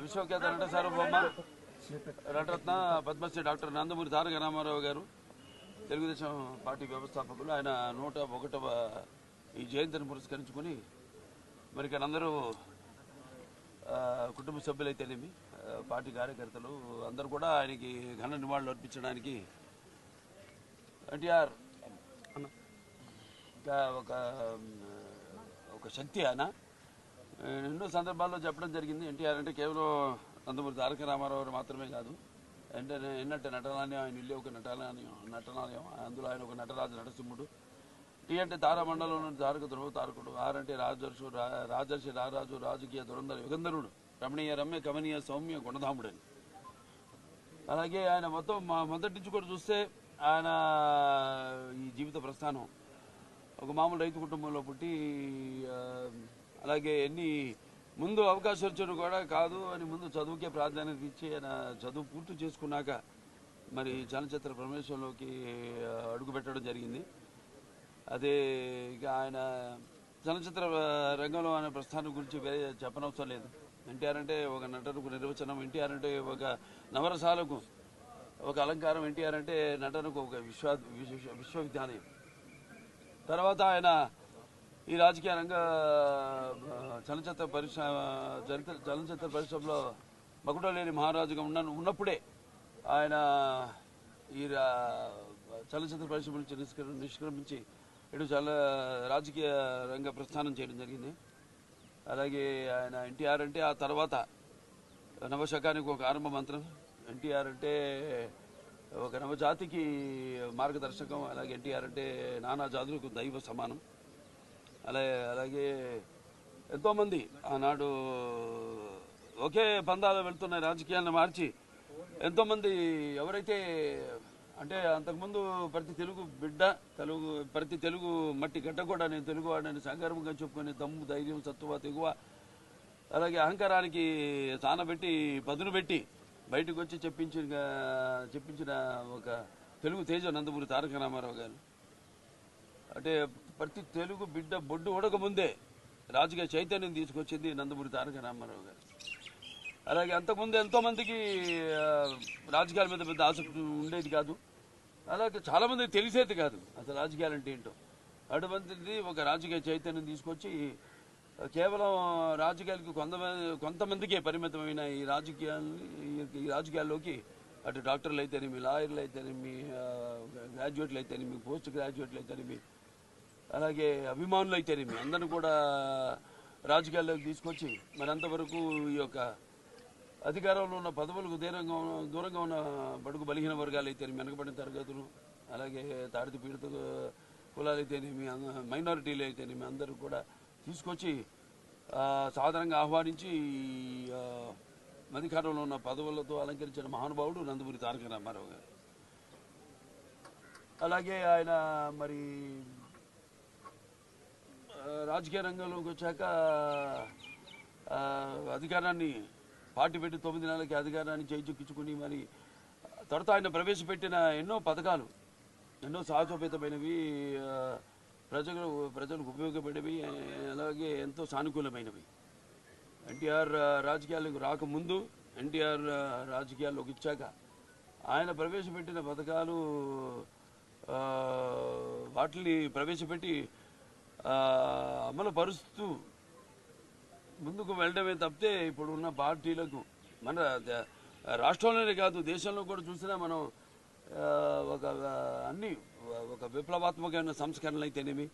విశ్వఖ్యాత నట సార్వభౌమ నటరత్న పద్మశ్రీ డాక్టర్ నందమూరి తారక రామారావు గారు తెలుగుదేశం పార్టీ వ్యవస్థాపకులు. ఆయన 101వ ఈ జయంతిని పురస్కరించుకుని మరి ఇక్కడ అందరూ కుటుంబ సభ్యులైతేనేమి పార్టీ కార్యకర్తలు అందరూ కూడా ఆయనకి ఘన నివాళులు అర్పించడానికి ఎన్టీఆర్ ఒక శక్తి. ఆయన ఎన్నో సందర్భాల్లో చెప్పడం జరిగింది. ఎన్టీఆర్ అంటే కేవలం నందమూరి తారక రామారావు మాత్రమే కాదు, ఎన్నట్టు నటనాలయం, ఆయన ఇల్లు ఒక నటనాలయం, అందులో ఆయన ఒక నటరాజు నటసింహుడు. టీ అంటే తారామండలంలో తారక ధ్రువ తారకుడు, ఆర్ అంటే రాజర్షి రారాజు రాజకీయ దురంధర యుగంధరుడు, రమణీయ రమ్య కమనీయ సౌమ్య గుణధాముడని. అలాగే ఆయన మొదటి నుంచి కూడా చూస్తే ఆయన ఈ జీవిత ప్రస్థానం ఒక మామూలు రైతు కుటుంబంలో పుట్టి, అలాగే ముందు అవకాశం వచ్చాడు కూడా కాదు అని ముందు చదువుకే ప్రాధాన్యత ఇచ్చి ఆయన చదువు పూర్తి చేసుకున్నాక మరి చలనచిత్ర ప్రవేశంలోకి అడుగుపెట్టడం జరిగింది. అదే ఇక ఆయన చలనచిత్ర రంగంలో ఆయన ప్రస్థానం గురించి వేరే చెప్పనవసరం లేదు. ఎన్టీఆర్ అంటే ఒక నటనకు నిర్వచనం, ఎన్టీఆర్ అంటే ఒక నవరసాలకు ఒక అలంకారం, ఎన్టీఆర్ అంటే నటనకు ఒక విశ్వవిద్యాలయం. తర్వాత ఆయన ఈ రాజకీయ రంగ చలనచిత్ర పరిశ్రమలో మకుటలేని మహారాజుగా ఉన్నప్పుడే ఆయన ఈ చలనచిత్ర పరిశ్రమ నుంచి నిష్క్రమించి ఇటు రాజకీయ రంగ ప్రస్థానం చేయడం జరిగింది. అలాగే ఆయన ఎన్టీఆర్ అంటే ఆ తర్వాత నవశకానికి ఒక ఆరంభ మంత్రం, ఎన్టీఆర్ అంటే ఒక నవజాతికి మార్గదర్శకం, అలాగే ఎన్టీఆర్ అంటే నానా జాతులకు దైవ సమానం. అలాగే ఎంతోమంది ఆనాడు ఒకే పందాలు వెళ్తున్న రాజకీయాలను మార్చి ఎంతోమంది ఎవరైతే అంటే అంతకుముందు ప్రతి తెలుగు మట్టి గడ్డ కూడా నేను తెలుగువాడని సంగర్వంగా చెప్పుకొని దమ్ము ధైర్యం సత్తువ తెగువ అలాగే అహంకారానికి సానబెట్టి పదును పెట్టి బయటకు వచ్చి చెప్పించిన ఒక తెలుగు తేజ నందమూరి తారక రామారావు గారు. అంటే ప్రతి తెలుగు బిడ్డ బొడ్డు ఉడక ముందే రాజకీయ చైతన్యం తీసుకొచ్చింది నందమూరి తారక రామారావు గారు. అలాగే అంతకుముందు ఎంతోమందికి రాజకీయాల మీద పెద్ద ఆసక్తి ఉండేది కాదు, అలాగే చాలామందికి తెలిసేది కాదు అసలు రాజకీయాలు అంటే ఏంటో. అటువంటిది ఒక రాజకీయ చైతన్యం తీసుకొచ్చి కేవలం రాజకీయాలకు కొంతమందికే పరిమితమైన ఈ రాజకీయాల్లోకి అటు డాక్టర్లు అయితేనేమి, లాయర్లు అయితేనేమి, గ్రాడ్యుయేట్లు అయితేనేమి, పోస్ట్ గ్రాడ్యుయేట్లు అయితేనేమి, అలాగే అభిమానులు అయితేనేమి అందరూ కూడా రాజకీయాల్లోకి తీసుకొచ్చి మరి అంతవరకు ఈ యొక్క అధికారంలో ఉన్న పదవులకు దూరంగా ఉన్న బడుగు బలహీన వర్గాలు అయితేనేమి, వెనకబడిన తరగతులు, అలాగే తాడిత పీడిత కులాలు అయితేనేమి, మైనారిటీలు అయితేనేమి అందరూ కూడా తీసుకొచ్చి సాధారణంగా ఆహ్వానించి అధికారంలో ఉన్న పదవులతో అలంకరించిన మహానుభావుడు నందమూరి తారక రామారావు గారు. అలాగే ఆయన మరి రాజకీయ రంగంలోకి వచ్చాక అధికారాన్ని పార్టీ పెట్టి 9 నెలలకి అధికారాన్ని చేజిక్కించుకుని మరి తర్వాత ఆయన ప్రవేశపెట్టిన ఎన్నో పథకాలు ఎన్నో సాహసోపేతమైనవి, ప్రజలకు ఉపయోగపడేవి, అలాగే ఎంతో సానుకూలమైనవి. ఎన్టీఆర్ రాజకీయాలకు రాకముందు, ఎన్టీఆర్ రాజకీయాల్లోకి ఇచ్చాక ఆయన ప్రవేశపెట్టిన పథకాలు వాటిని ప్రవేశపెట్టి అమలు పరుస్తూ ముందుకు వెళ్ళడమే తప్పితే ఇప్పుడున్న పార్టీలకు మన రాష్ట్రంలోనే కాదు దేశంలో కూడా చూసినా మనం ఒక విప్లవాత్మకమైన సంస్కరణలు అయితేనేమి,